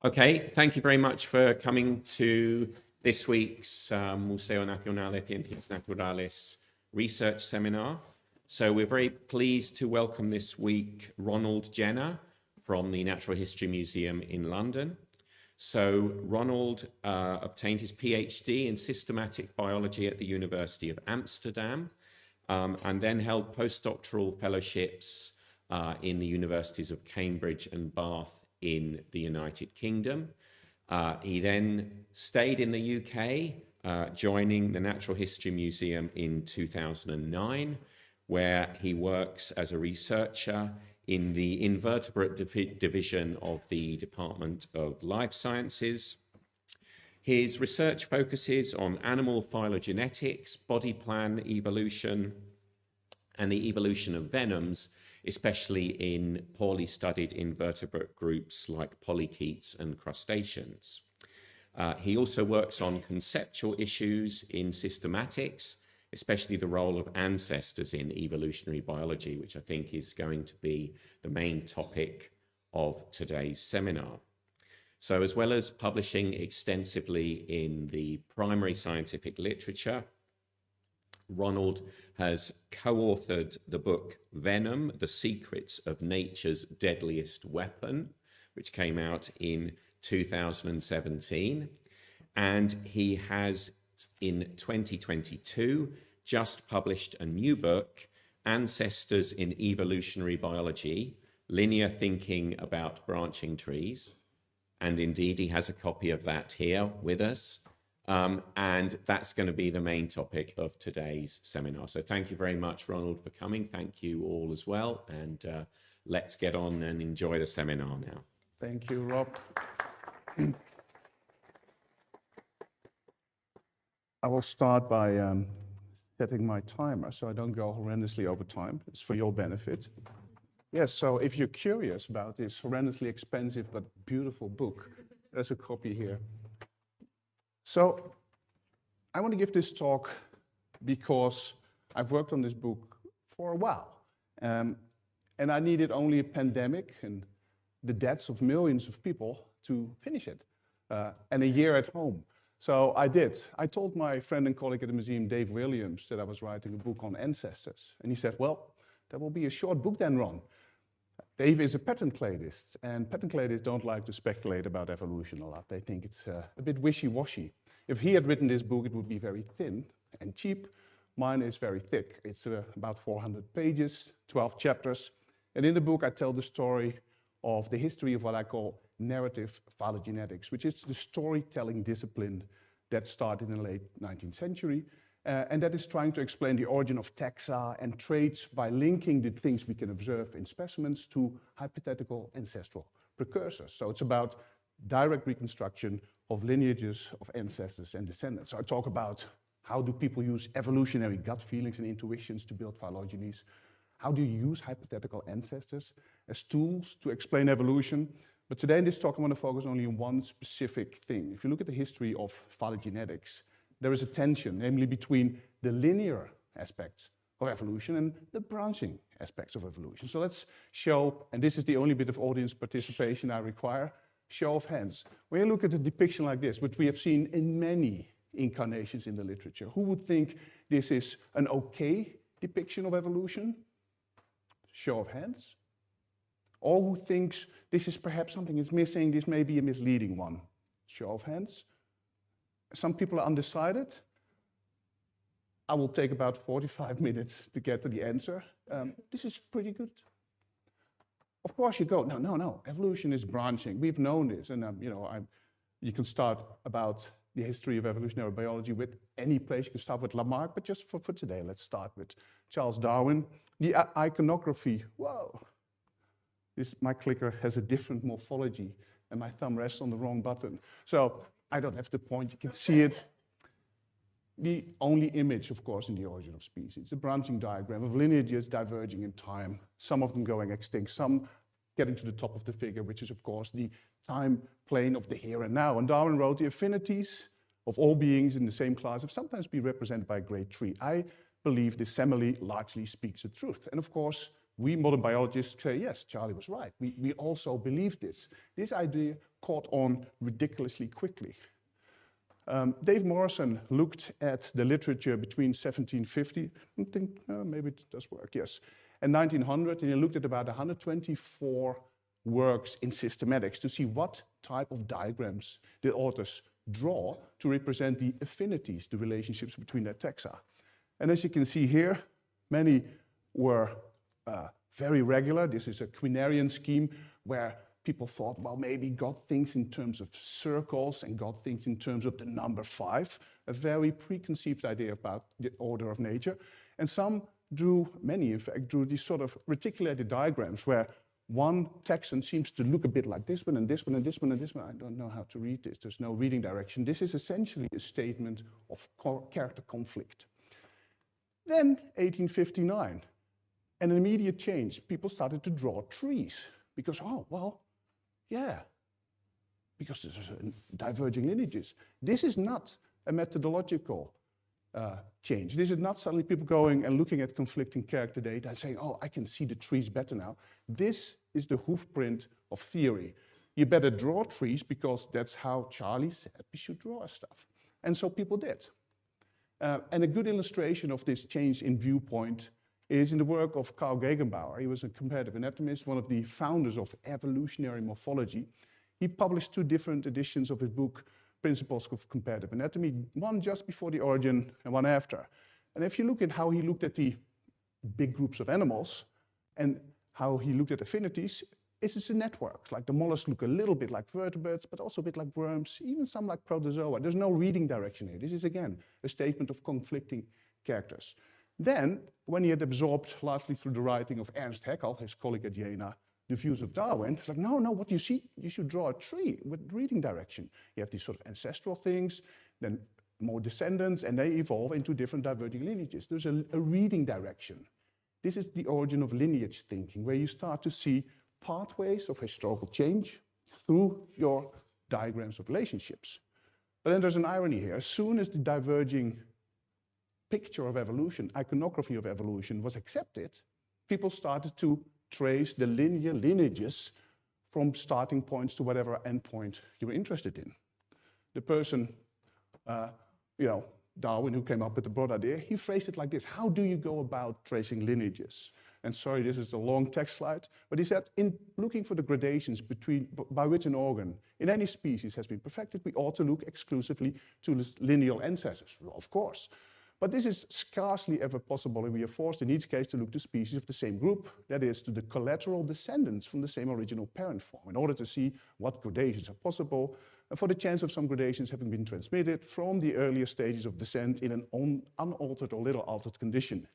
Okay, thank you very much for coming to this week's Museo Nacional de Ciencias Naturales research seminar. So we're very pleased to welcome this week Ronald Jenner from the Natural History Museum in London. So Ronald obtained his PhD in systematic biology at the University of Amsterdam and then held postdoctoral fellowships in the universities of Cambridge and Bath in the United Kingdom. He then stayed in the UK, joining the Natural History Museum in 2009, where he works as a researcher in the invertebrate division of the Department of Life Sciences. His research focuses on animal phylogenetics, body plan evolution, and the evolution of venoms, especially in poorly studied invertebrate groups like polychaetes and crustaceans. He also works on conceptual issues in systematics, especially the role of ancestors in evolutionary biology, which I think is going to be the main topic of today's seminar. So as well as publishing extensively in the primary scientific literature, Ronald has co-authored the book Venom, The Secrets of Nature's Deadliest Weapon, which came out in 2017. And he has, in 2022, just published a new book, Ancestors in Evolutionary Biology, Linear Thinking About Branching Trees. And indeed, he has a copy of that here with us. And that's going to be the main topic of today's seminar. So thank you very much, Ronald, for coming. Thank you all as well. And let's get on and enjoy the seminar now. Thank you, Rob. I will start by setting my timer so I don't go horrendously over time. It's for your benefit. Yes, so if you're curious about this horrendously expensive but beautiful book, there's a copy here. So I want to give this talk because I've worked on this book for a while. And I needed only a pandemic and the deaths of millions of people to finish it, and a year at home. So I did. I told my friend and colleague at the museum, Dave Williams, that I was writing a book on ancestors. And he said, well, that will be a short book then, Ron. Dave is a patent cladist, and patent cladists don't like to speculate about evolution a lot. They think it's a bit wishy-washy. If he had written this book, it would be very thin and cheap. Mine is very thick. It's about 400 pages, 12 chapters. And in the book, I tell the story of the history of what I call narrative phylogenetics, which is the storytelling discipline that started in the late 19th century. And that is trying to explain the origin of taxa and traits by linking the things we can observe in specimens to hypothetical ancestral precursors. So it's about direct reconstruction of lineages of ancestors and descendants. So I talk about how do people use evolutionary gut feelings and intuitions to build phylogenies? How do you use hypothetical ancestors as tools to explain evolution? But today in this talk, I want to focus only on one specific thing. If you look at the history of phylogenetics, there is a tension, namely between the linear aspects of evolution and the branching aspects of evolution. So let's show, and this is the only bit of audience participation I require, show of hands. When you look at a depiction like this, which we have seen in many incarnations in the literature, who would think this is an okay depiction of evolution? Show of hands. Or who thinks this is perhaps something is missing, this may be a misleading one? Show of hands. Some people are undecided. I will take about 45 minutes to get to the answer. This is pretty good. Of course you go, no, evolution is branching. We've known this. And you can start about the history of evolutionary biology with any place. You can start with Lamarck, but just for today, let's start with Charles Darwin. The iconography, whoa. My clicker has a different morphology and my thumb rests on the wrong button. So I don't have to point, you can see it. The only image, of course, in The Origin of Species, a branching diagram of lineages diverging in time, some of them going extinct, some getting to the top of the figure, which is, of course, the time plane of the here and now. And Darwin wrote, the affinities of all beings in the same class have sometimes been represented by a great tree. I believe this simile largely speaks the truth. And of course, we modern biologists say, yes, Charlie was right. We also believe this. This idea caught on ridiculously quickly. Dave Morrison looked at the literature between 1750, I think maybe it does work, yes, and 1900, and he looked at about 124 works in systematics to see what type of diagrams the authors draw to represent the affinities, the relationships between their taxa. And as you can see here, many were very regular. This is a quinarian scheme where people thought, well, maybe God thinks in terms of circles and God thinks in terms of the number 5, a very preconceived idea about the order of nature. And some drew, many in fact, drew these sort of reticulated diagrams where one taxon seems to look a bit like this one and this one and this one and this one. I don't know how to read this. There's no reading direction. This is essentially a statement of character conflict. Then 1859, an immediate change. People started to draw trees because, oh, well, yeah, because there's diverging lineages. This is not a methodological change. This is not suddenly people going and looking at conflicting character data and saying, oh, I can see the trees better now. This is the hoofprint of theory. You better draw trees because that's how Charlie said we should draw stuff. And so people did. And a good illustration of this change in viewpoint is in the work of Carl Gegenbauer. He was a comparative anatomist, one of the founders of evolutionary morphology. He published 2 different editions of his book, Principles of Comparative Anatomy, one just before the origin and one after. And if you look at how he looked at the big groups of animals and how he looked at affinities, it's a network. Like the mollusks look a little bit like vertebrates, but also a bit like worms, even some like protozoa. There's no reading direction here. This is, again, a statement of conflicting characters. Then, when he had absorbed, largely through the writing of Ernst Haeckel, his colleague at Jena, the views of Darwin, it's like, no, what you see, you should draw a tree with reading direction. You have these sort of ancestral things, then more descendants, and they evolve into different diverging lineages. There's a reading direction. This is the origin of lineage thinking, where you start to see pathways of historical change through your diagrams of relationships. But then there's an irony here. As soon as the diverging picture of evolution, iconography of evolution was accepted, people started to trace the linear lineages from starting points to whatever endpoint you were interested in. The person, Darwin, who came up with the broad idea, he phrased it like this: how do you go about tracing lineages? And sorry, this is a long text slide, but he said, in looking for the gradations by which an organ in any species has been perfected, we ought to look exclusively to lineal ancestors. Well, of course. But this is scarcely ever possible, and we are forced in each case to look to species of the same group, that is, to the collateral descendants from the same original parent form, in order to see what gradations are possible, and for the chance of some gradations having been transmitted from the earlier stages of descent in an unaltered or little altered condition.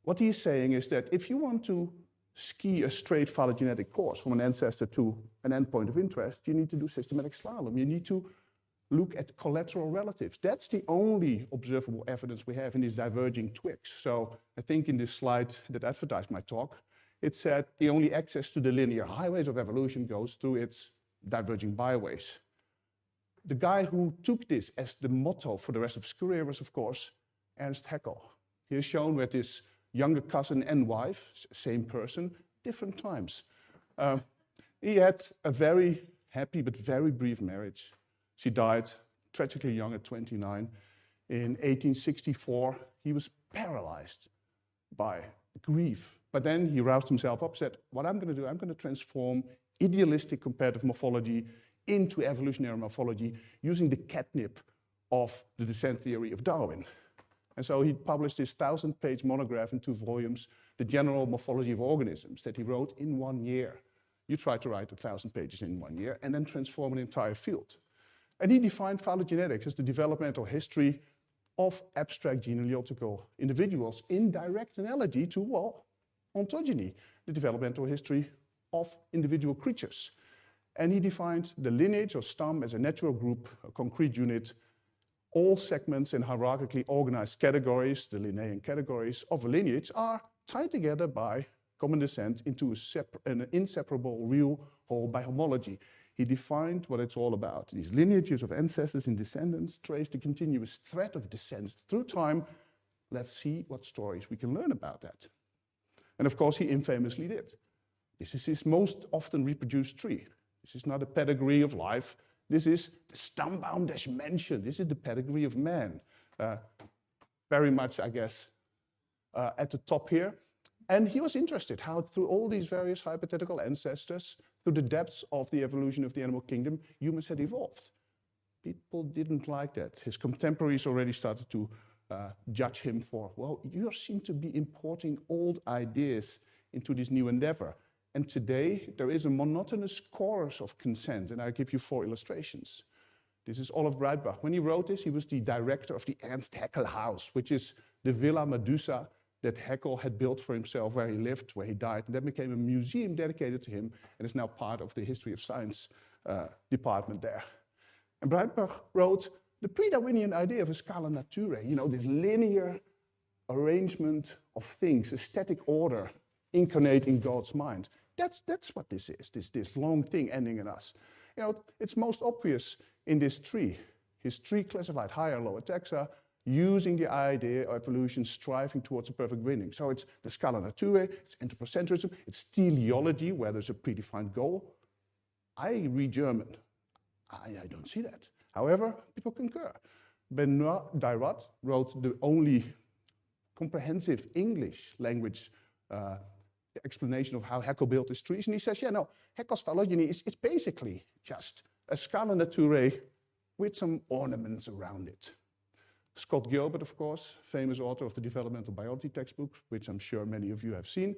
What he is saying is that if you want to ski a straight phylogenetic course from an ancestor to an endpoint of interest, you need to do systematic slalom. You need to look at collateral relatives. That's the only observable evidence we have in these diverging twigs. So I think in this slide that advertised my talk, it said the only access to the linear highways of evolution goes through its diverging byways. The guy who took this as the motto for the rest of his career was, of course, Ernst Haeckel. He is shown with his younger cousin and wife, same person, different times. He had a very happy but very brief marriage. She died tragically young at 29. In 1864, he was paralyzed by grief. But then he roused himself up, said, what I'm going to do, I'm going to transform idealistic comparative morphology into evolutionary morphology using the catnip of the descent theory of Darwin. And so he published his 1,000-page monograph in 2 volumes, The General Morphology of Organisms, that he wrote in 1 year. You try to write 1,000 pages in 1 year and then transform an entire field. And he defined phylogenetics as the developmental history of abstract genealogical individuals in direct analogy to, well, ontogeny, the developmental history of individual creatures. And he defined the lineage or stem as a natural group, a concrete unit. All segments in hierarchically organized categories, the Linnaean categories of a lineage, are tied together by common descent into an inseparable real whole by homology. He defined what it's all about. These lineages of ancestors and descendants trace the continuous thread of descent through time. Let's see what stories we can learn about that. And of course, he infamously did. This is his most often reproduced tree. This is not a pedigree of life. This is the Stambaum des Menschen. This is the pedigree of man. Very much, I guess, at the top here. And he was interested how through all these various hypothetical ancestors, through the depths of the evolution of the animal kingdom, humans had evolved. People didn't like that. His contemporaries already started to judge him for, well, you seem to be importing old ideas into this new endeavor. And today, there is a monotonous chorus of consent, and I'll give you 4 illustrations. This is Olaf Breitbach. When he wrote this, he was the director of the Ernst Haeckel House, which is the Villa Medusa that Haeckel had built for himself where he lived, where he died. And that became a museum dedicated to him, and is now part of the History of Science department there. And Breitbach wrote the pre-Darwinian idea of a scala naturae, you know, this linear arrangement of things, a static order incarnate in God's mind. That's what this is, this long thing ending in us. You know, it's most obvious in this tree. His tree classified higher and lower taxa, using the idea of evolution striving towards a perfect winning. So it's the scala naturae, it's anthropocentrism, it's teleology, where there's a predefined goal. I read German. I don't see that. However, people concur. Benoit Dairat wrote the only comprehensive English language explanation of how Haeckel built his trees, and he says, yeah, no, Haeckel's phylogeny is basically just a scala naturae with some ornaments around it. Scott Gilbert, of course, famous author of the developmental biology textbook, which I'm sure many of you have seen,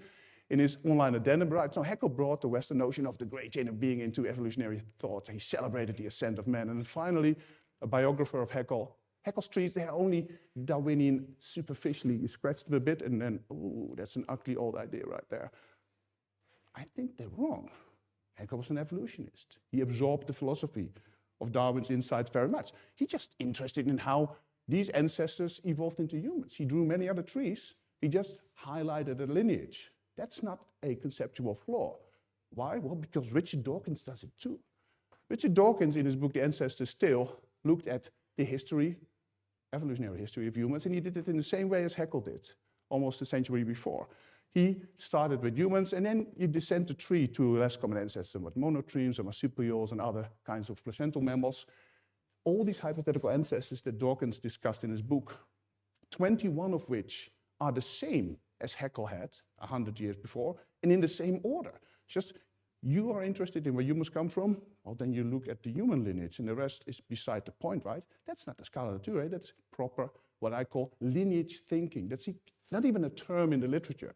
in his online addendum writes, no, Haeckel brought the Western notion of the great chain of being into evolutionary thought. He celebrated the ascent of man. And then finally, a biographer of Haeckel, Haeckel's trees, they're only Darwinian superficially. You scratch them a bit and then, ooh, that's an ugly old idea right there. I think they're wrong. Haeckel was an evolutionist. He absorbed the philosophy of Darwin's insights very much. He's just interested in how these ancestors evolved into humans. He drew many other trees. He just highlighted a lineage. That's not a conceptual flaw. Why? Well, because Richard Dawkins does it too. Richard Dawkins, in his book, The Ancestor's Tale, looked at the history, evolutionary history of humans, and he did it in the same way as Haeckel did, almost a century before. He started with humans, and then you descend the tree to less common ancestors, with monotremes and marsupials and other kinds of placental mammals. All these hypothetical ancestors that Dawkins discussed in his book, 21 of which are the same as Haeckel had 100 years before, and in the same order. Just you are interested in where humans come from, well, then you look at the human lineage, and the rest is beside the point, right? That's not the scala naturae, that's proper, what I call lineage thinking. That's not even a term in the literature,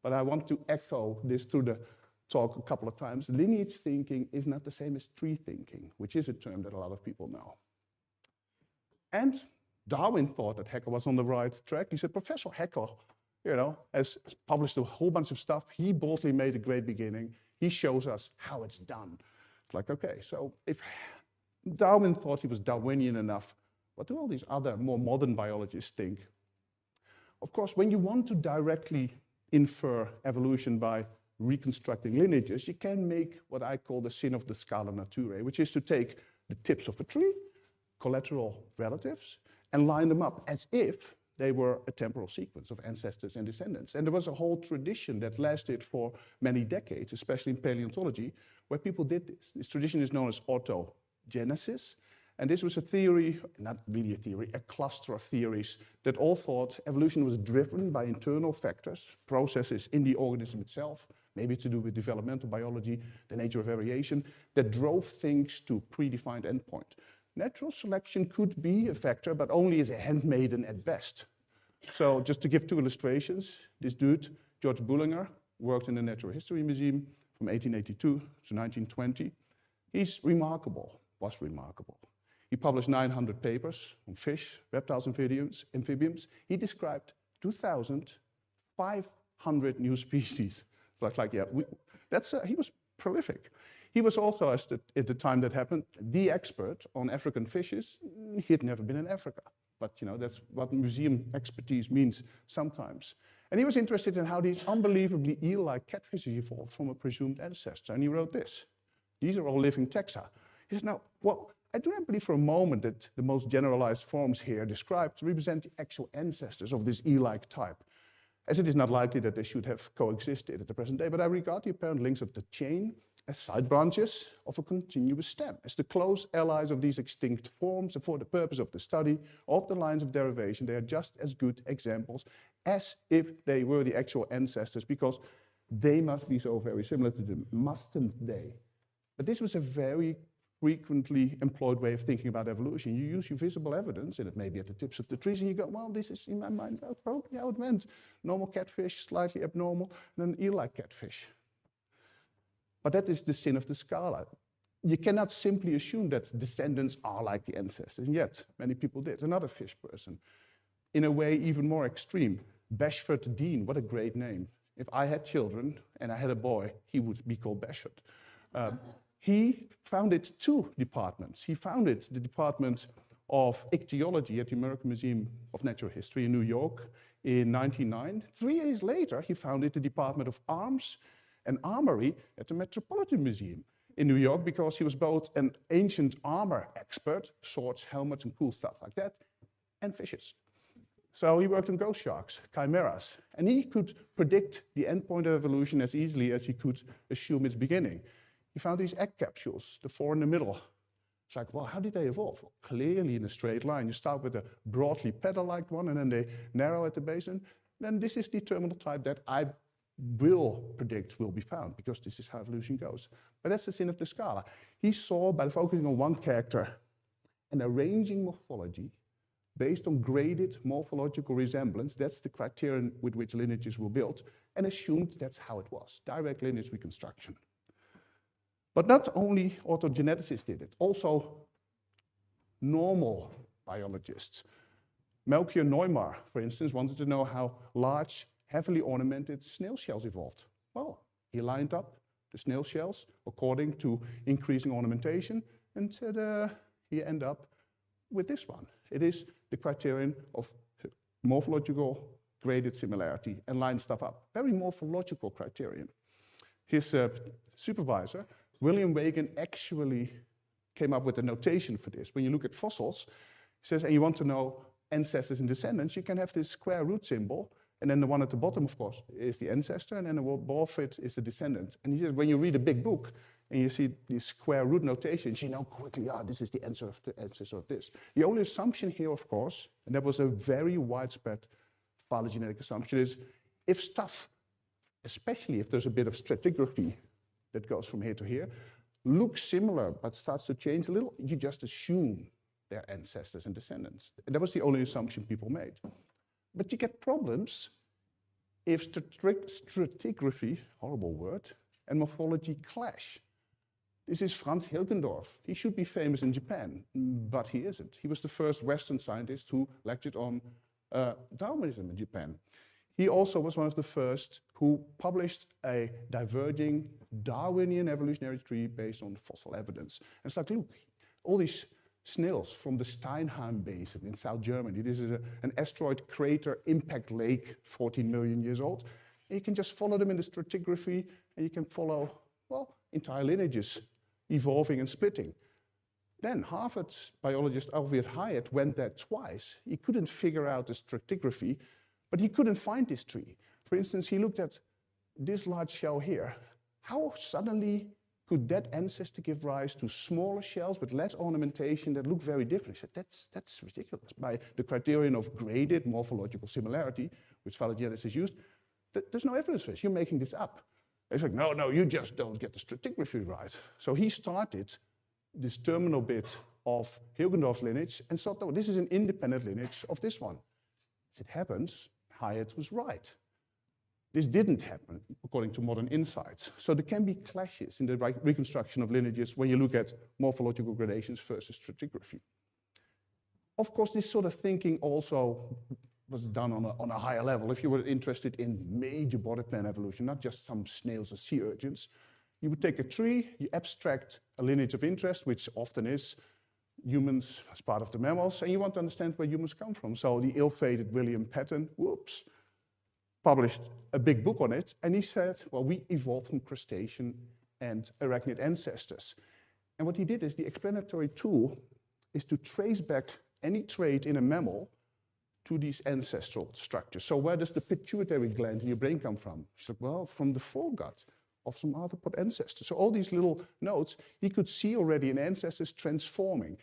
but I want to echo this through the talk a couple of times. Lineage thinking is not the same as tree thinking, which is a term that a lot of people know. And Darwin thought that Haeckel was on the right track. He said, Professor Haeckel, you know, has published a whole bunch of stuff. He boldly made a great beginning. He shows us how it's done. It's like, okay, so if Darwin thought he was Darwinian enough, what do all these other more modern biologists think? Of course, when you want to directly infer evolution by reconstructing lineages, you can make what I call the sin of the scala naturae, which is to take the tips of a tree, collateral relatives, and line them up as if they were a temporal sequence of ancestors and descendants. And there was a whole tradition that lasted for many decades, especially in paleontology, where people did this. This tradition is known as autogenesis. And this was a theory, not really a theory, a cluster of theories that all thought evolution was driven by internal factors, processes in the organism itself, maybe to do with developmental biology, the nature of variation, that drove things to a predefined endpoint. Natural selection could be a factor, but only as a handmaiden at best. So just to give 2 illustrations, this dude, George Bullinger, worked in the Natural History Museum from 1882 to 1920. He's remarkable, was remarkable. He published 900 papers on fish, reptiles, and amphibians. He described 2,500 new species. So it's like, yeah, he was prolific. He was also, at the time that happened, the expert on African fishes. He had never been in Africa, but you know, that's what museum expertise means sometimes. And he was interested in how these unbelievably eel-like catfishes evolved from a presumed ancestor. And he wrote this. These are all living taxa. He says, now, well, I do not believe for a moment that the most generalized forms here described represent the actual ancestors of this eel-like type. as it is not likely that they should have coexisted at the present day, but I regard the apparent links of the chain as side branches of a continuous stem, as the close allies of these extinct forms, and for the purpose of the study of the lines of derivation, they are just as good examples as if they were the actual ancestors, because they must be so very similar to them, mustn't they? But this was a very frequently employed way of thinking about evolution. You use your visible evidence, and it may be at the tips of the trees, and you go, well, this is, in my mind, probably how it went. Normal catfish, slightly abnormal, and an eel-like catfish. But that is the sin of the Scala. You cannot simply assume that descendants are like the ancestors, and yet many people did. Another fish person, in a way even more extreme, Bashford Dean, what a great name. If I had children and I had a boy, he would be called Bashford. He founded two departments. He founded the Department of Ichthyology at the American Museum of Natural History in New York in 1909. 3 years later, he founded the Department of Arms and Armory at the Metropolitan Museum in New York, because he was both an ancient armor expert, swords, helmets, and cool stuff like that, and fishes. So he worked on ghost sharks, chimeras, and he could predict the endpoint of evolution as easily as he could assume its beginning. He found these egg capsules, the four in the middle. It's like, well, how did they evolve? Well, clearly in a straight line. You start with a broadly pedal-like one, and then they narrow at the base. And then this is the terminal type that I will predict will be found, because this is how evolution goes. But that's the sin of the Scala. He saw, by focusing on one character and arranging morphology based on graded morphological resemblance, that's the criterion with which lineages were built, and assumed that's how it was, direct lineage reconstruction. But not only orthogeneticists did it, also normal biologists. Melchior Neumar, for instance, wanted to know how large, heavily ornamented snail shells evolved. Well, he lined up the snail shells according to increasing ornamentation, and he ended up with this one. It is the criterion of morphological graded similarity, and line stuff up. Very morphological criterion. His supervisor, William Wagon, actually came up with a notation for this. When you look at fossils, he says, and you want to know ancestors and descendants, you can have this square root symbol, and then the one at the bottom, of course, is the ancestor, and then above it is the descendant. And he says, when you read a big book and you see these square root notations, you know quickly, this is the ancestor of this. The only assumption here, of course, and that was a very widespread phylogenetic assumption, is if stuff, especially if there's a bit of stratigraphy that goes from here to here, looks similar but starts to change a little, you just assume they're ancestors and descendants. And that was the only assumption people made. But you get problems if stratigraphy, horrible word, and morphology clash. This is Franz Hilgendorf. He should be famous in Japan, but he isn't. He was the first Western scientist who lectured on Darwinism in Japan. He also was one of the first who published a diverging Darwinian evolutionary tree based on fossil evidence. And it's like, look, all these snails from the Steinheim Basin in South Germany. This is an asteroid crater impact lake, 14 million years old. And you can just follow them in the stratigraphy, and you can follow, well, entire lineages evolving and splitting. Then Harvard biologist Alfred Hyatt went there twice. He couldn't figure out the stratigraphy, but he couldn't find this tree. For instance, he looked at this large shell here. How suddenly could that ancestor give rise to smaller shells with less ornamentation that look very different? He said, that's ridiculous. By the criterion of graded morphological similarity, which phylogeneticists used, there's no evidence for this. You're making this up. He's like, no, you just don't get the stratigraphy right. So he started this terminal bit of Hilgendorf's lineage and thought, no, this is an independent lineage of this one. As it happens, Hyatt was right. This didn't happen according to modern insights. So there can be clashes in the reconstruction of lineages when you look at morphological gradations versus stratigraphy. Of course, this sort of thinking also was done on a higher level. If you were interested in major body plan evolution, not just some snails or sea urchins, you would take a tree, you abstract a lineage of interest, which often is humans as part of the mammals, and you want to understand where humans come from. So the ill-fated William Patton, published a big book on it, and he said, well, we evolved from crustacean and arachnid ancestors. And what he did is, the explanatory tool is to trace back any trait in a mammal to these ancestral structures. So where does the pituitary gland in your brain come from? She's like, well, from the foregut of some arthropod ancestor. So all these little nodes, he could see already in ancestors transforming.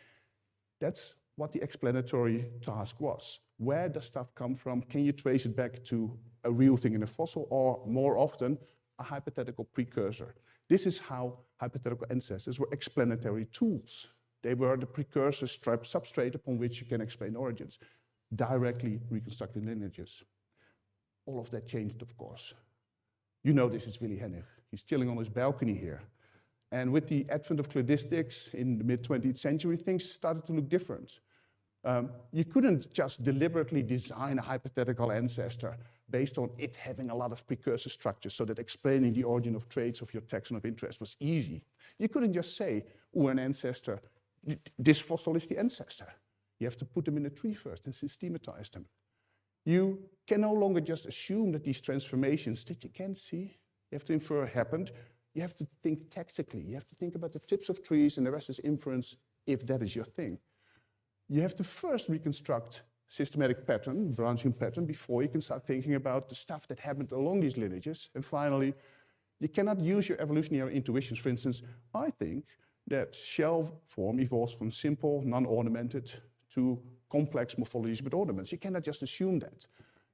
That's what the explanatory task was. Where does stuff come from? Can you trace it back to a real thing in a fossil, or more often, a hypothetical precursor? This is how hypothetical ancestors were explanatory tools. They were the precursor substrate upon which you can explain origins, directly reconstructing lineages. All of that changed, of course. You know this is Willy Hennig. He's chilling on his balcony here. And with the advent of cladistics in the mid-20th century, things started to look different. You couldn't just deliberately design a hypothetical ancestor based on it having a lot of precursor structures so that explaining the origin of traits of your taxon of interest was easy. You couldn't just say, oh, an ancestor, this fossil is the ancestor. You have to put them in a tree first and systematize them. You can no longer just assume that these transformations that you can't see, you have to infer happened. You have to think tactically. You have to think about the tips of trees, and the rest is inference if that is your thing. You have to first reconstruct systematic pattern, branching pattern, before you can start thinking about the stuff that happened along these lineages. And finally, you cannot use your evolutionary intuitions. For instance, I think that shell form evolves from simple, non-ornamented to complex morphologies with ornaments. You cannot just assume that.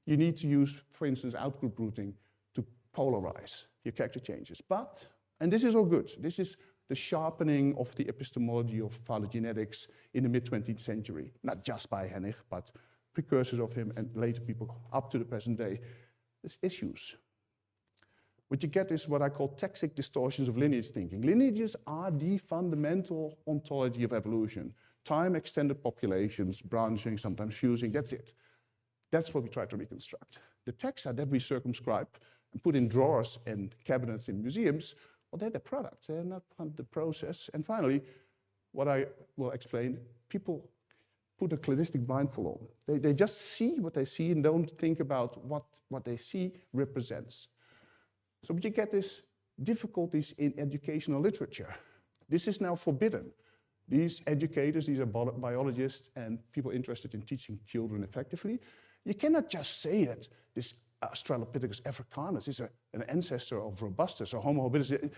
You need to use, for instance, outgroup routing to polarize your character changes. But, and this is all good, this is the sharpening of the epistemology of phylogenetics in the mid-20th century, not just by Hennig, but precursors of him and later people up to the present day. There's issues. What you get is what I call taxic distortions of lineage thinking. Lineages are the fundamental ontology of evolution. Time, extended populations, branching, sometimes fusing, that's it. That's what we try to reconstruct. The taxa that we circumscribe and put in drawers and cabinets in museums, well, they're the product, they're not the process. And finally, what I will explain, people put a cladistic blindfold on. They just see what they see and don't think about what they see represents. So what you get is difficulties in educational literature. This is now forbidden. These educators, these are biologists and people interested in teaching children effectively. You cannot just say that this Australopithecus africanus is an ancestor of Robustus or Homo habilis,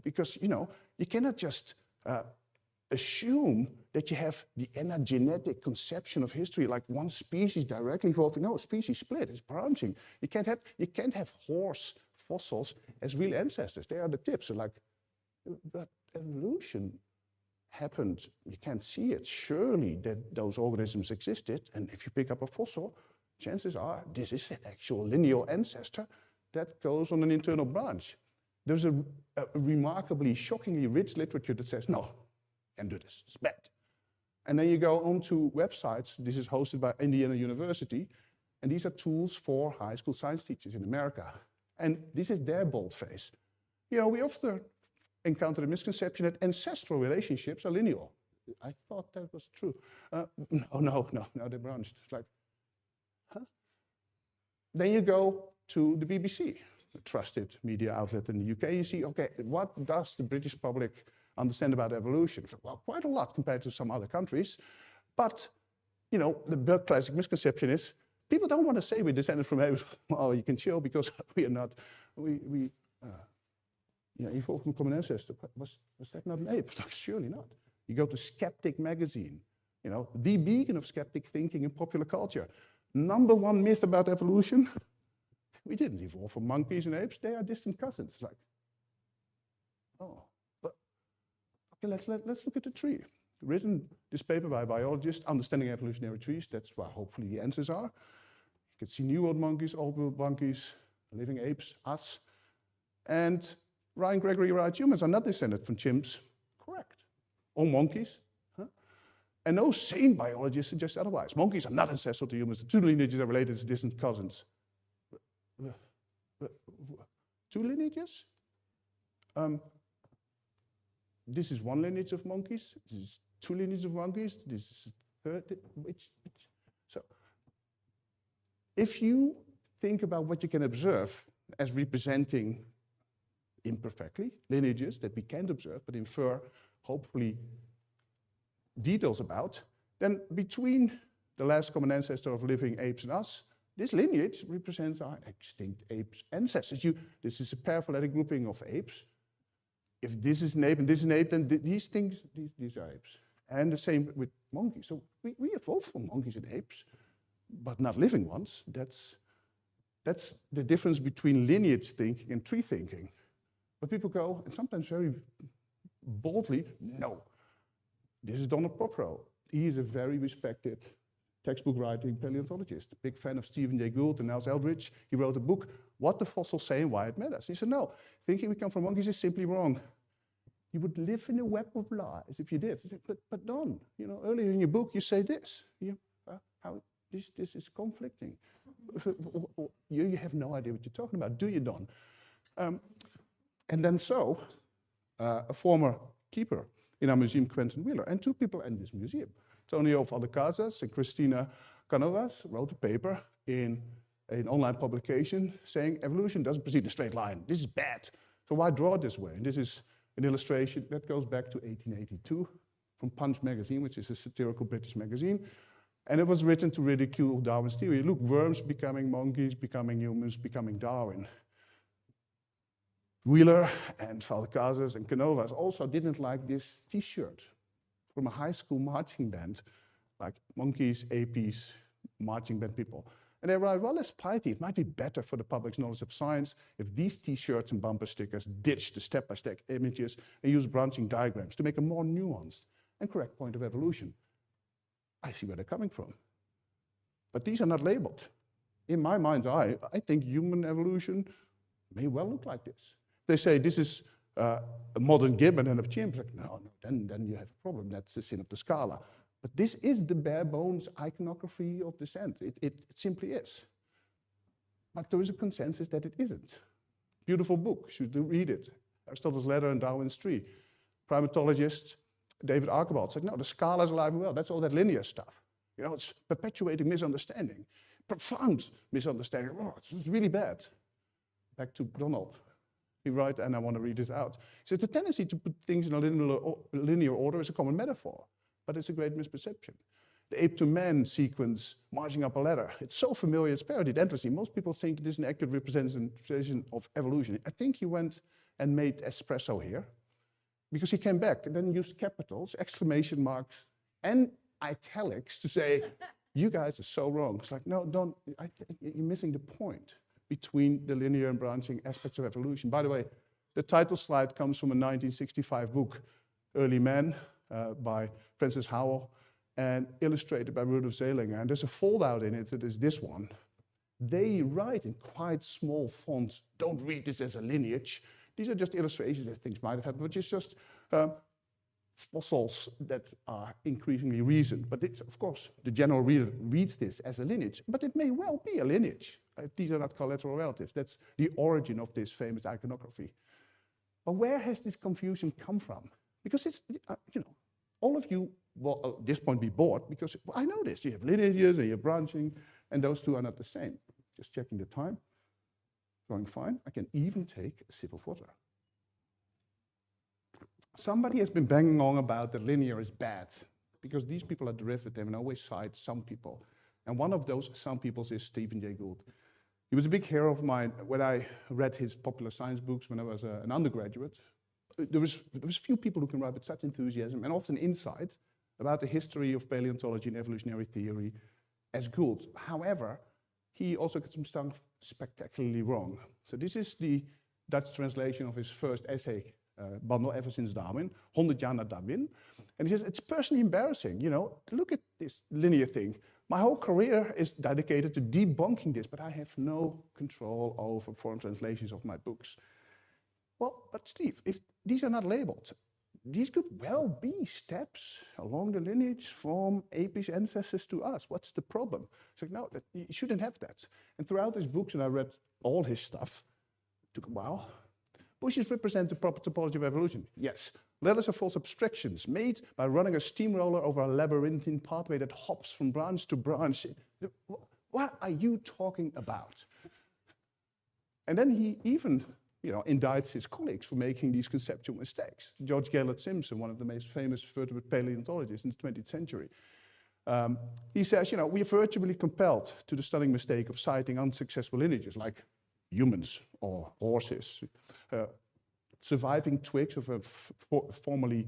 because you cannot just assume that you have the anagenetic conception of history, like one species directly evolving. No, species split, it's branching. You can't have horse fossils as real ancestors. They are the tips. So but evolution happened. You can't see it. Surely that those organisms existed, and if you pick up a fossil, chances are this is an actual lineal ancestor that goes on an internal branch. There's a remarkably, shockingly rich literature that says, no, can't do this, it's bad. And then you go onto websites. This is hosted by Indiana University, and these are tools for high school science teachers in America. And this is their boldface. We often encounter the misconception that ancestral relationships are lineal. I thought that was true. No, they branched. It's like, huh? Then you go to the BBC, a trusted media outlet in the UK. You see, okay, what does the British public understand about evolution? So, well, quite a lot compared to some other countries. But, the classic misconception is people don't want to say we're descended from apes. Oh, you can chill because we are not. We evolved from common ancestor. Was that not an ape? Surely not. You go to Skeptic magazine, the beacon of skeptic thinking in popular culture. #1 myth about evolution: we didn't evolve from monkeys and apes. They are distant cousins. It's like, oh, but okay, let's look at the tree. Written this paper by a biologist, Understanding Evolutionary Trees. That's where hopefully the answers are. You can see New World monkeys, Old World monkeys, living apes, us. And Ryan Gregory writes, humans are not descended from chimps. Correct. Or monkeys. Huh? And no sane biologist suggests otherwise. Monkeys are not ancestral to humans. The two lineages are related as distant cousins. Two lineages? This is one lineage of monkeys. This is two lineages of monkeys. This is third. So, if you think about what you can observe as representing imperfectly lineages that we can't observe but infer hopefully details about, then between the last common ancestor of living apes and us. This lineage represents our extinct apes ancestors. This is a paraphyletic grouping of apes. If this is an ape and this is an ape, then these are apes. And the same with monkeys. So we evolved from monkeys and apes, but not living ones. That's the difference between lineage thinking and tree thinking. But people go, and sometimes very boldly, no. This is Donald Popro. He is a very respected textbook writing paleontologist, big fan of Stephen Jay Gould and Niles Eldredge. He wrote a book, What the Fossils Say and Why It Matters. He said, no, thinking we come from monkeys is simply wrong. You would live in a web of lies if you did. But Don, earlier in your book you say this. How this is conflicting. You have no idea what you're talking about, do you, Don? And then a former keeper in our museum, Quentin Wheeler, and two people in this museum, Tonio Valdecasas and Cristina Canovas, wrote a paper in an online publication saying evolution doesn't proceed in a straight line. This is bad. So why draw it this way? And this is an illustration that goes back to 1882 from Punch magazine, which is a satirical British magazine. And it was written to ridicule Darwin's theory. Look, worms becoming monkeys, becoming humans, becoming Darwin. Wheeler and Valdecasas and Canovas also didn't like this T-shirt from a high school marching band, like monkeys, apes, marching band people. And they write, well, let's piety. It might be better for the public's knowledge of science if these T-shirts and bumper stickers ditch the step-by-step images and use branching diagrams to make a more nuanced and correct point of evolution. I see where they're coming from. But these are not labeled. In my mind's eye, I think human evolution may well look like this. They say this is a modern gibbon and a chimp. Like, no, then you have a problem. That's the sin of the scala. But this is the bare bones iconography of descent. It simply is. But there is a consensus that it isn't. Beautiful book, you should read it. Aristotle's Letter and Darwin's Tree. Primatologist David Archibald said, no, the scala is alive and well. That's all that linear stuff. It's perpetuating misunderstanding. Profound misunderstanding. Oh, it's really bad. Back to Donald. He writes, and I want to read this out. He says, the tendency to put things in a linear order is a common metaphor, but it's a great misperception. The ape-to-man sequence marching up a ladder, it's so familiar, it's parodied endlessly. Most people think it is an accurate representation of evolution. I think he went and made espresso here, because he came back and then used capitals, exclamation marks, and italics to say, you guys are so wrong. It's like, no, you're missing the point between the linear and branching aspects of evolution. By the way, the title slide comes from a 1965 book, Early Man, by Francis Howell, and illustrated by Rudolf Zeilinger. And there's a foldout in it that is this one. They write in quite small fonts, don't read this as a lineage. These are just illustrations that things might have happened, which is just fossils that are increasingly recent. But it's, of course, the general reader reads this as a lineage, but it may well be a lineage. These are not collateral relatives. That's the origin of this famous iconography. But where has this confusion come from? Because it's, all of you will at this point be bored, because I know this. You have lineages and you have branching, and those two are not the same. Just checking the time. Going fine. I can even take a sip of water. Somebody has been banging on about that linear is bad, because these people are derivative and always cite some people. And one of those some peoples is Stephen Jay Gould. He was a big hero of mine when I read his popular science books when I was an undergraduate. There was few people who can write with such enthusiasm and often insight about the history of paleontology and evolutionary theory as Gould. However, he also got some stuff spectacularly wrong. So this is the Dutch translation of his first essay, Bundel Ever Since Darwin, 100 jaar na Darwin. And he says, it's personally embarrassing, look at this linear thing. My whole career is dedicated to debunking this, but I have no control over foreign translations of my books. Well, but Steve, if these are not labeled, these could well be steps along the lineage from apish ancestors to us. What's the problem? It's like, no, you shouldn't have that. And throughout his books, and I read all his stuff, it took a while, bushes represent the proper topology of evolution. Yes, ladders are false abstractions made by running a steamroller over a labyrinthine pathway that hops from branch to branch. What are you talking about? And then he even indicts his colleagues for making these conceptual mistakes. George Gaylord Simpson, one of the most famous vertebrate paleontologists in the 20th century. He says, you know, we are virtually compelled to the stunning mistake of citing unsuccessful lineages like humans or horses. Surviving twigs of a formerly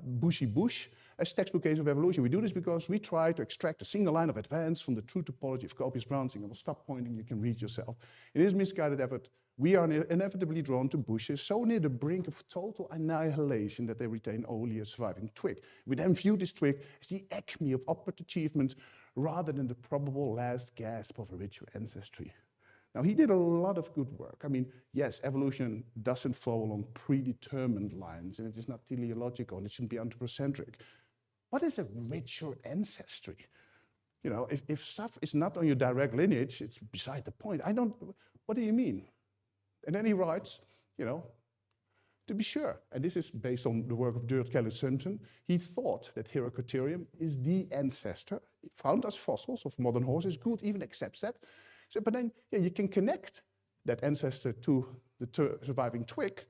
bushy bush as textbook case of evolution. We do this because we try to extract a single line of advance from the true topology of copious branching. I will stop pointing, you can read yourself. In this misguided effort, we are inevitably drawn to bushes so near the brink of total annihilation that they retain only a surviving twig. We then view this twig as the acme of upward achievement rather than the probable last gasp of a richer ancestry. Now, he did a lot of good work. I mean, yes, evolution doesn't follow along predetermined lines, and it is not teleological, and it shouldn't be anthropocentric. What is a richer ancestry? You know, if stuff is not on your direct lineage, it's beside the point. What do you mean? And then he writes, you know, to be sure, and this is based on the work of Dirk Kelly-Simpson, he thought that Hyracotherium is the ancestor found as fossils of modern horses. Gould even accepts that. So, but then yeah, you can connect that ancestor to the surviving twig,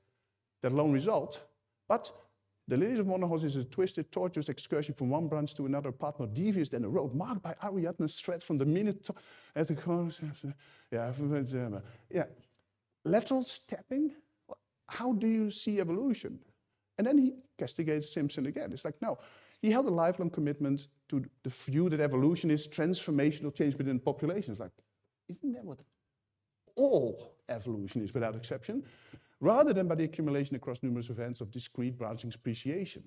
that lone result, but the lineage of modern horses is a twisted, tortuous excursion from one branch to another, path more devious than a road, marked by Ariadne's thread from the Minotaur at the lateral stepping. How do you see evolution? And then he castigates Simpson again. It's like, no, he held a lifelong commitment to the view that evolution is transformational change within populations. Like, isn't that what all evolution is without exception? Rather than by the accumulation across numerous events of discrete branching speciation.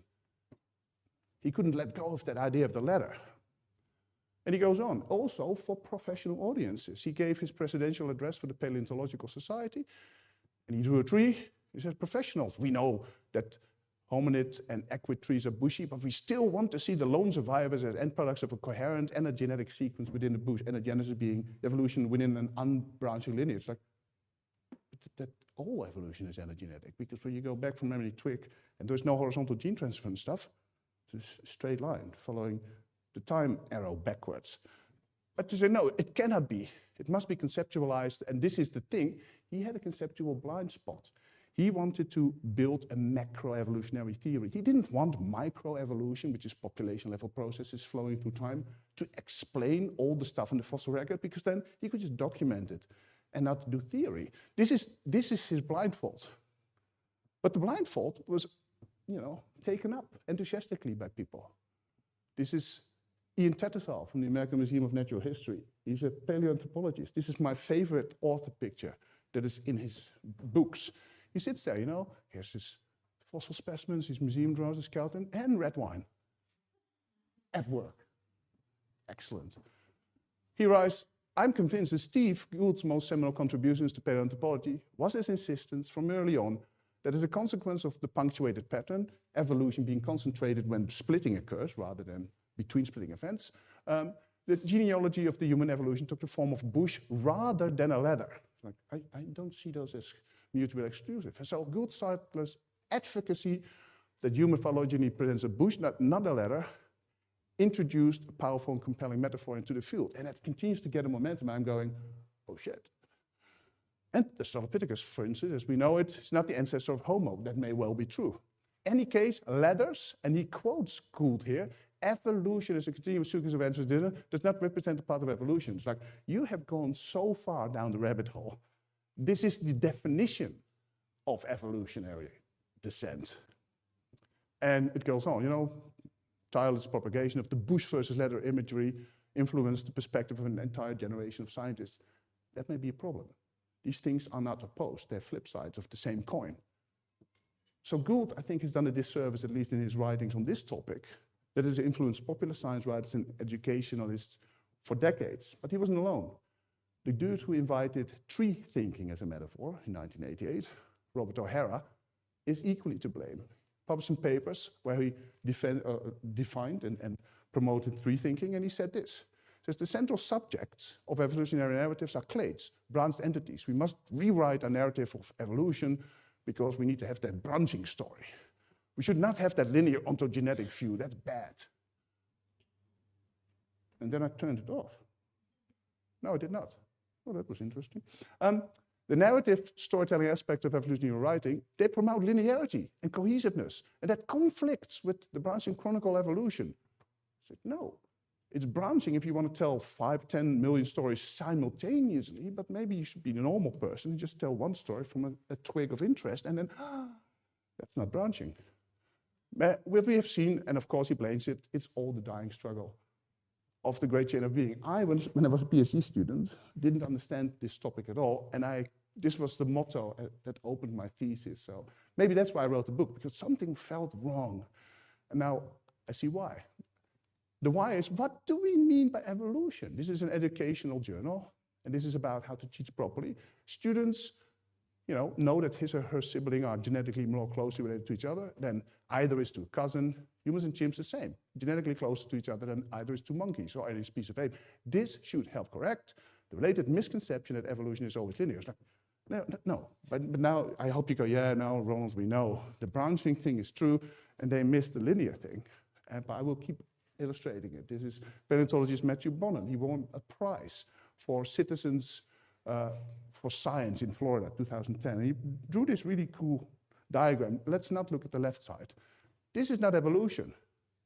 He couldn't let go of that idea of the ladder. And he goes on, also for professional audiences. He gave his presidential address for the Paleontological Society, and he drew a tree. He said, professionals, we know that hominid and equid trees are bushy, but we still want to see the lone survivors as end products of a coherent genetic sequence within the bush, anagenesis being evolution within an unbranching lineage. Like, that all evolution is anagenetic, because when you go back from memory twig, and there's no horizontal gene transfer and stuff, it's a straight line following the time arrow backwards. But to say, no, it cannot be. It must be conceptualized, and this is the thing. He had a conceptual blind spot. He wanted to build a macroevolutionary theory. He didn't want microevolution, which is population-level processes flowing through time, to explain all the stuff in the fossil record, because then he could just document it and not do theory. This is his blindfold. But the blindfold was, you know, taken up enthusiastically by people. This is Ian Tattersall from the American Museum of Natural History. He's a paleoanthropologist. This is my favorite author picture that is in his books. He sits there, you know, here's his fossil specimens, his museum drawers, his skeleton, and red wine at work. Excellent. He writes, I'm convinced that Steve Gould's most seminal contributions to paleoanthropology was his insistence from early on that as a consequence of the punctuated pattern, evolution being concentrated when splitting occurs rather than between splitting events, the genealogy of the human evolution took the form of bush rather than a ladder. Like, I don't see those as mutually exclusive. And so Gould Startler's advocacy that human phylogeny presents a bush, not a ladder, introduced a powerful and compelling metaphor into the field. And that continues to get a momentum. I'm going, oh shit. And the Australopithecus, for instance, as we know it, is not the ancestor of Homo. That may well be true. In any case, ladders, and he quotes Gould here, evolution as a continuous sequence of ancestors does not represent a part of evolution. It's like, you have gone so far down the rabbit hole. This is the definition of evolutionary descent. And it goes on, you know, tireless propagation of the bush versus ladder imagery influenced the perspective of an entire generation of scientists. That may be a problem. These things are not opposed, they're flip sides of the same coin. So Gould, I think, has done a disservice, at least in his writings on this topic, that has influenced popular science writers and educationalists for decades. But he wasn't alone. The dude who invited tree thinking as a metaphor in 1988, Robert O'Hara, is equally to blame. Published some papers where he defined and promoted tree thinking, and he said this. He says, the central subjects of evolutionary narratives are clades, branched entities. We must rewrite a narrative of evolution because we need to have that branching story. We should not have that linear ontogenetic view, that's bad. And then I turned it off. No, I did not. Oh, that was interesting. The narrative storytelling aspect of evolutionary writing, they promote linearity and cohesiveness, and that conflicts with the branching chronicle evolution. I said, no, It's branching if you want to tell 5, 10 million stories simultaneously, but maybe you should be the normal person and just tell one story from a twig of interest, and then, that's not branching. But what we have seen, and of course he blames it, it's all the dying struggle of the great chain of being. When I was a PhD student, didn't understand this topic at all, and this was the motto that opened my thesis. So maybe that's why I wrote the book, because something felt wrong. And now I see why. The why is, what do we mean by evolution? This is an educational journal, and this is about how to teach properly. Students, know that his or her sibling are genetically more closely related to each other than either is to a cousin. Humans and chimps the same, genetically closer to each other than either is to monkeys or any species of ape. This should help correct the related misconception that evolution is always linear. It's like, no. But now I hope you go, yeah, no, Ronald, we know. The branching thing is true, and they missed the linear thing. But I will keep illustrating it. This is paleontologist Matthew Bonnen. He won a prize for citizens for science in Florida, 2010. He drew this really cool diagram. Let's not look at the left side. This is not evolution.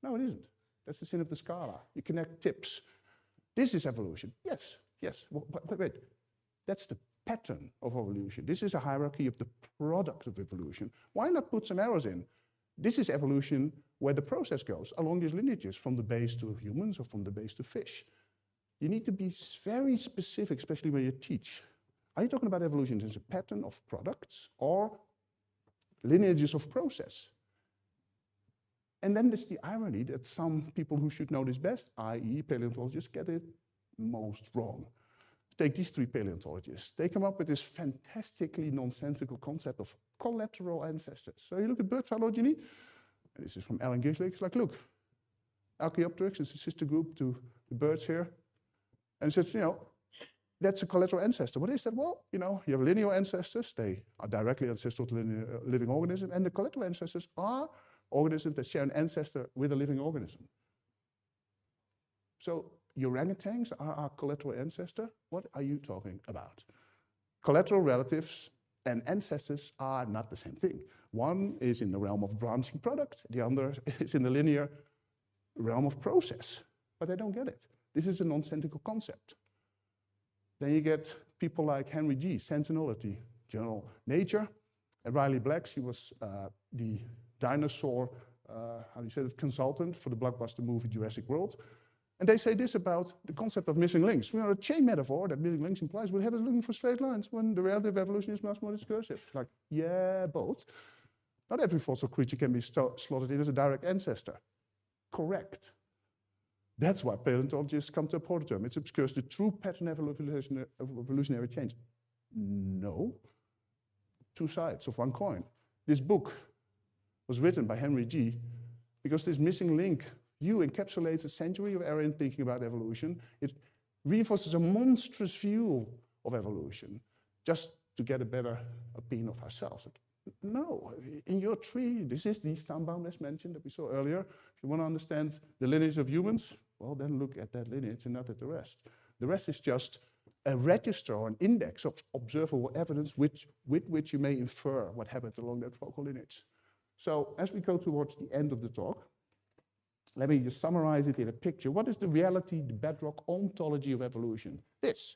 No, it isn't. That's the sin of the scala. You connect tips. This is evolution. Yes. But wait, that's the pattern of evolution. This is a hierarchy of the product of evolution. Why not put some arrows in? This is evolution where the process goes along these lineages, from the base to humans or from the base to fish. You need to be very specific, especially when you teach. Are you talking about evolution as a pattern of products or lineages of process? And then there's the irony that some people who should know this best, i.e. paleontologists, get it most wrong. Take these 3 paleontologists. They come up with this fantastically nonsensical concept of collateral ancestors. So you look at bird phylogeny, and this is from Alan Gislich. It's like, look, Archaeopteryx is a sister group to the birds here. And it says, that's a collateral ancestor. What is that? Well, you have linear ancestors. They are directly ancestral to living organisms. And the collateral ancestors are organisms that share an ancestor with a living organism. So orangutans are our collateral ancestor. What are you talking about? Collateral relatives and ancestors are not the same thing. One is in the realm of branching product. The other is in the linear realm of process. But they don't get it. This is a nonsensical concept. Then you get people like Henry G., Sentinelity, Journal Nature, and Riley Black. She was the dinosaur, consultant for the blockbuster movie Jurassic World. And they say this about the concept of missing links. We are a chain metaphor that missing links implies we have us looking for straight lines when the reality of evolution is much more discursive. Like, yeah, both. Not every fossil creature can be slotted in as a direct ancestor. Correct. That's why paleontologists come to a prototerm. It obscures the true pattern of evolutionary change. No. 2 sides of one coin. This book was written by Henry G. because this missing link view encapsulates a century of error in thinking about evolution. It reinforces a monstrous view of evolution just to get a better opinion of ourselves. No, in your tree, this is the Stambaum as mentioned that we saw earlier. If you want to understand the lineage of humans, well, then look at that lineage and not at the rest. The rest is just a register or an index of observable evidence with which you may infer what happened along that focal lineage. So as we go towards the end of the talk, let me just summarize it in a picture. What is the reality, the bedrock ontology of evolution? This,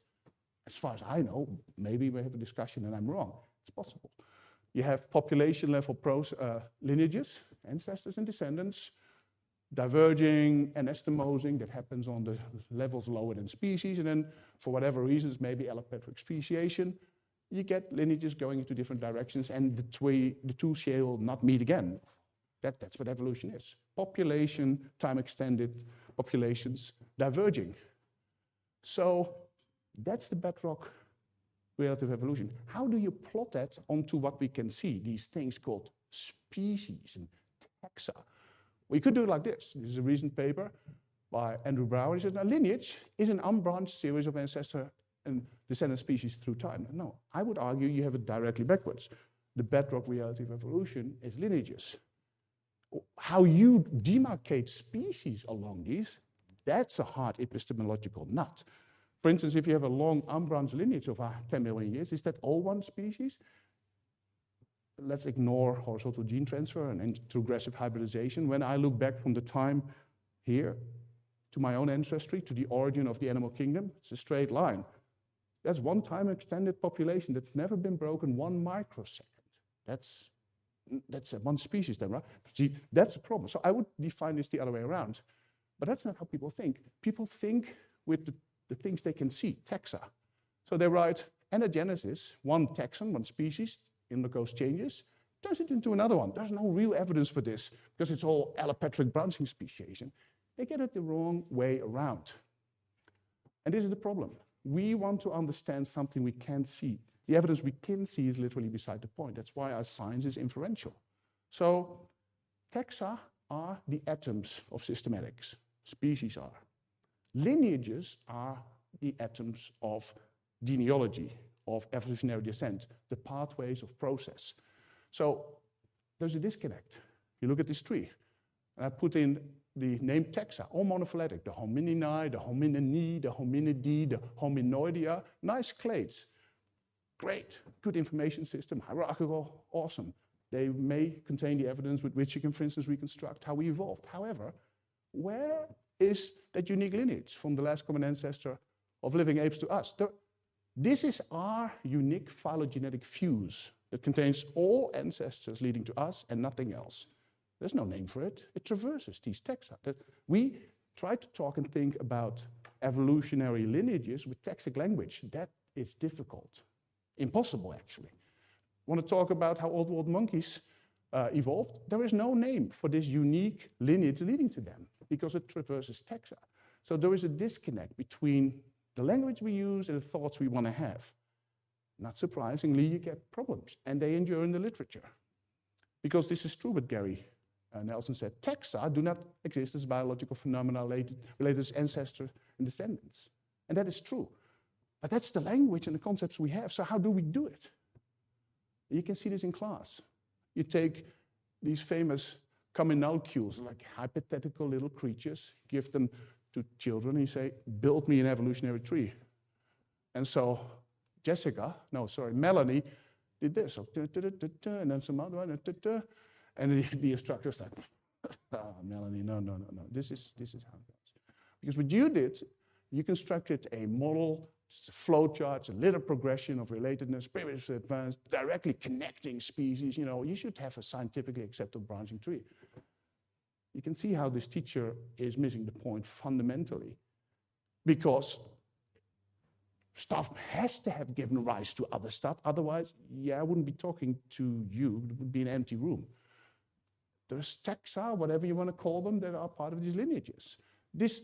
as far as I know, maybe we have a discussion and I'm wrong. It's possible. You have population level lineages, ancestors and descendants, diverging and anastomosing that happens on the levels lower than species, and then for whatever reasons, maybe allopatric speciation, you get lineages going into different directions and the two shall not meet again. That's what evolution is. Population, time extended populations diverging. So that's the bedrock reality of evolution. How do you plot that onto what we can see, these things called species and taxa? We could do it like this. This is a recent paper by Andrew Brower. He says, now lineage is an unbranched series of ancestor and descendant species through time. No, I would argue you have it directly backwards. The bedrock reality of evolution is lineages. How you demarcate species along these, that's a hard epistemological nut. For instance, if you have a long unbranched lineage of 10 million years, is that all one species? Let's ignore horizontal gene transfer and progressive hybridization. When I look back from the time here to my own ancestry, to the origin of the animal kingdom. It's a straight line. That's one time extended population that's never been broken 1 microsecond. That's one species then, right? See, that's a problem. So I would define this the other way around. But that's not how people think. People think with the things they can see, taxa. So they write anagenesis, one taxon, one species, undergoes changes, turns it into another one. There's no real evidence for this because it's all allopatric branching speciation. They get it the wrong way around. And this is the problem. We want to understand something we can't see. The evidence we can see is literally beside the point. That's why our science is inferential. So taxa are the atoms of systematics. Species are. Lineages are the atoms of genealogy, of evolutionary descent, the pathways of process. So there's a disconnect. You look at this tree, and I put in the name taxa, all monophyletic, the hominini, the hominini, the hominidae, the hominoidea, nice clades. Great, good information system, hierarchical, awesome. They may contain the evidence with which you can, for instance, reconstruct how we evolved. However, where is that unique lineage from the last common ancestor of living apes to us? This is our unique phylogenetic fuse that contains all ancestors leading to us and nothing else. There's no name for it. It traverses these taxa. We try to talk and think about evolutionary lineages with taxic language. That is difficult. Impossible, actually. Want to talk about how old world monkeys evolved? There is no name for this unique lineage leading to them because it traverses taxa. So there is a disconnect between the language we use and the thoughts we want to have. Not surprisingly, you get problems, and they endure in the literature. Because this is true what Gary Nelson said. Taxa do not exist as biological phenomena related to ancestors and descendants. And that is true. But that's the language and the concepts we have. So how do we do it? You can see this in class. You take these famous communalcules, like hypothetical little creatures, give them to children, and you say, build me an evolutionary tree. And so Melanie did this, so, and then some other one, and the instructor's like, Melanie, no. This is how it goes. Because what you did, you constructed a model, a flow chart, a little progression of relatedness, primitive to advanced, directly connecting species. You should have a scientifically acceptable branching tree. You can see how this teacher is missing the point fundamentally, because stuff has to have given rise to other stuff. Otherwise, I wouldn't be talking to you. It would be an empty room. There's taxa, whatever you want to call them, that are part of these lineages. This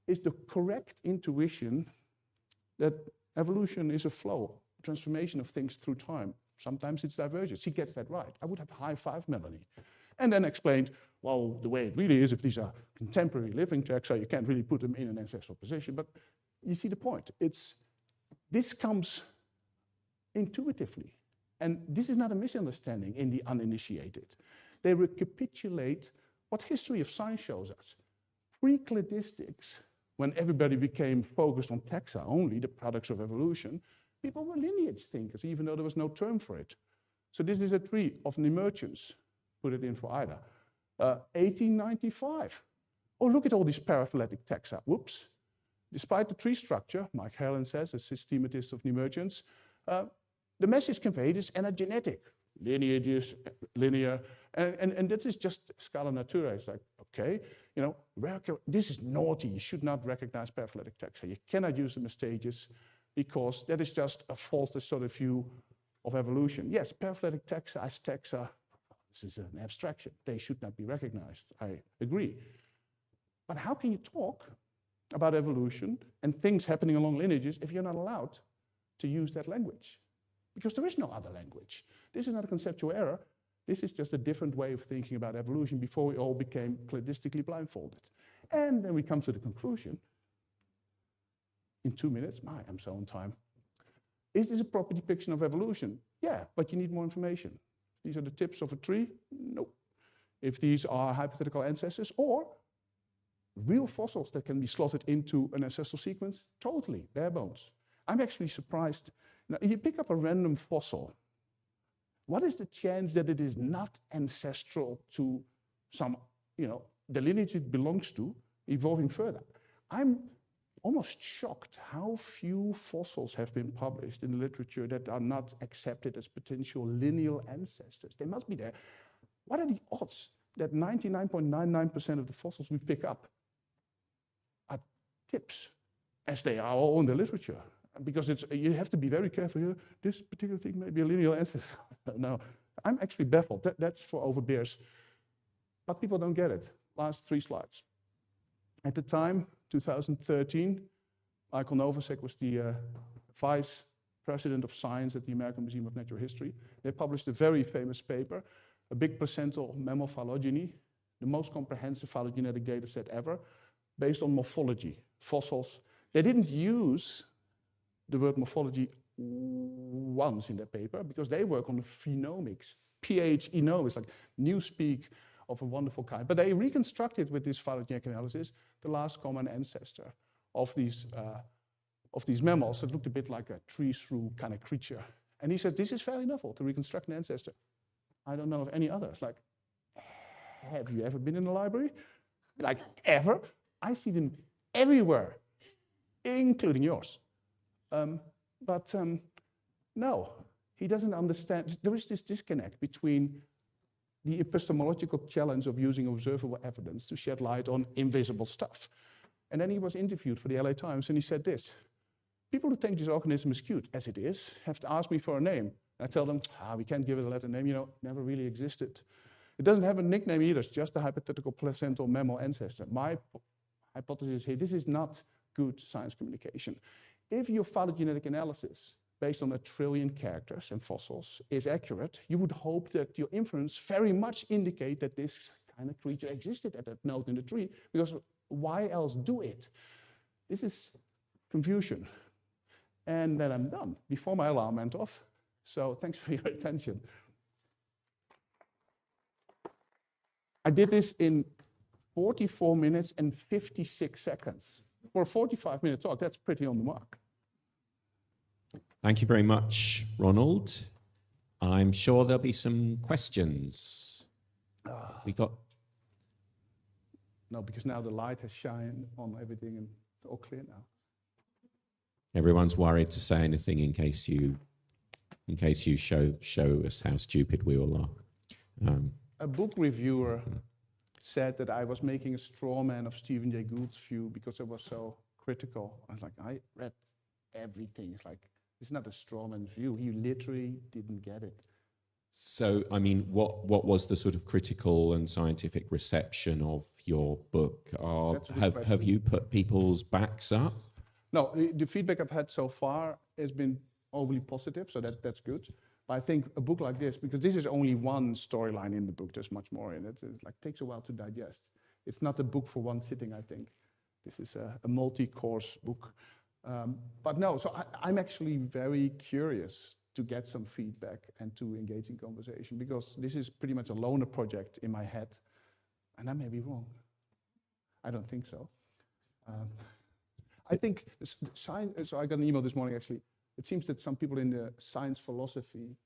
is the correct intuition that evolution is a flow, transformation of things through time. Sometimes it's divergent. She gets that right. I would have high-fived Melanie. And then explained, well, the way it really is, if these are contemporary living taxa, you can't really put them in an ancestral position. But you see the point. This comes intuitively. And this is not a misunderstanding in the uninitiated. They recapitulate what history of science shows us. Pre-cladistics, when everybody became focused on taxa only, the products of evolution, people were lineage thinkers, even though there was no term for it. So this is a tree of an emergence. Put it in for Ida. 1895. Oh, look at all these paraphyletic taxa. Whoops. Despite the tree structure, Mike Harlan says, a systematist of emergence, the message conveyed is anagenetic. Lineages, linear, and that is just scala natura. It's like, okay, this is naughty. You should not recognize paraphyletic taxa. You cannot use them as stages because that is just a false sort of view of evolution. Yes, paraphyletic taxa as taxa, this is an abstraction. They should not be recognized. I agree. But how can you talk about evolution and things happening along lineages if you're not allowed to use that language? Because there is no other language. This is not a conceptual error. This is just a different way of thinking about evolution before we all became cladistically blindfolded. And then we come to the conclusion. In 2 minutes, I'm so on time. Is this a proper depiction of evolution? Yeah, but you need more information. These are the tips of a tree? Nope. If these are hypothetical ancestors or real fossils that can be slotted into an ancestral sequence, totally, bare bones. I'm actually surprised. Now, you pick up a random fossil. What is the chance that it is not ancestral to some, the lineage it belongs to, evolving further? I'm almost shocked how few fossils have been published in the literature that are not accepted as potential lineal ancestors. They must be there. What are the odds that 99.99% of the fossils we pick up are tips, as they are all in the literature? Because you have to be very careful here. This particular thing may be a lineal ancestor. No, I'm actually baffled. That's for overbears. But people don't get it. Last 3 slides. At the time, 2013, Michael Novosek was the vice president of science at the American Museum of Natural History. They published a very famous paper, a big placental mammal phylogeny, the most comprehensive phylogenetic data set ever, based on morphology, fossils. They didn't use the word morphology once in their paper because they work on the phenomics, PH-enomics, like newspeak of a wonderful kind. But they reconstructed with this phylogenetic analysis the last common ancestor of these mammals that looked a bit like a tree-shrew kind of creature. And he said, this is fairly novel to reconstruct an ancestor. I don't know of any others. Like, have you ever been in a library? Like, ever? I see them everywhere, including yours. No, he doesn't understand. There is this disconnect between the epistemological challenge of using observable evidence to shed light on invisible stuff. And then he was interviewed for the LA Times, and he said this: people who think this organism is cute, as it is, have to ask me for a name. And I tell them, we can't give it a Latin name, never really existed. It doesn't have a nickname either, it's just a hypothetical placental mammal ancestor. My hypothesis here, this is not good science communication. If your phylogenetic analysis, based on 1 trillion characters and fossils, is accurate, you would hope that your inference very much indicate that this kind of creature existed at that node in the tree, because why else do it? This is confusion. And then I'm done, before my alarm went off. So thanks for your attention. I did this in 44 minutes and 56 seconds. For a 45-minute talk, that's pretty on the mark. Thank you very much, Ronald. I'm sure there'll be some questions. We got... No, because now the light has shined on everything and it's all clear now. Everyone's worried to say anything in case you show us how stupid we all are. A book reviewer said that I was making a straw man of Stephen Jay Gould's view because I was so critical. I was like, I read everything. It's like, it's not a straw man's view. He literally didn't get it. So, I mean, what was the sort of critical and scientific reception of your book? Have you put people's backs up? No, the feedback I've had so far has been overly positive, so that's good. But I think a book like this, because this is only one storyline in the book, there's much more in it. It takes a while to digest. It's not a book for one sitting, I think. This is a multi-course book. But no, so I'm actually very curious to get some feedback and to engage in conversation, because this is pretty much a loner project in my head. And I may be wrong. I don't think so. I think science, so I got an email this morning actually. It seems that some people in the science philosophy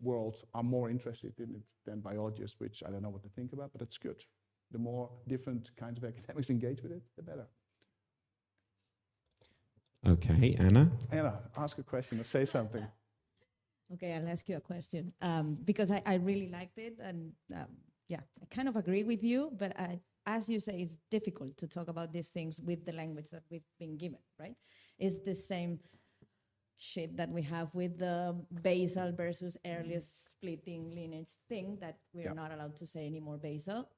world are more interested in it than biologists, which I don't know what to think about, but that's good. The more different kinds of academics engage with it, the better. Okay, Anna? Anna, ask a question or say something. Okay, I'll ask you a question because I really liked it, and yeah, I kind of agree with you, but as you say, it's difficult to talk about these things with the language that we've been given, right? It's the same shit that we have with the basal versus earliest splitting lineage thing that we're not allowed to say anymore basal.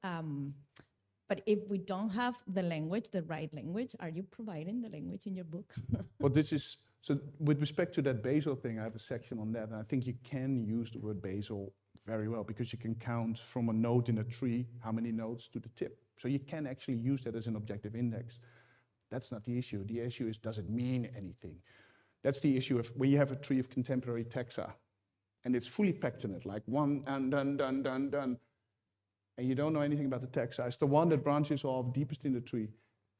But if we don't have the language, the right language, are you providing the language in your book? Well, this is, so with respect to that basal thing, I have a section on that, and I think you can use the word basal very well because you can count from a node in a tree how many nodes to the tip. So you can actually use that as an objective index. That's not the issue. The issue is, does it mean anything? That's the issue of when you have a tree of contemporary taxa and it's fully packed in it, like one and done, and you don't know anything about the taxa. It's the one that branches off deepest in the tree.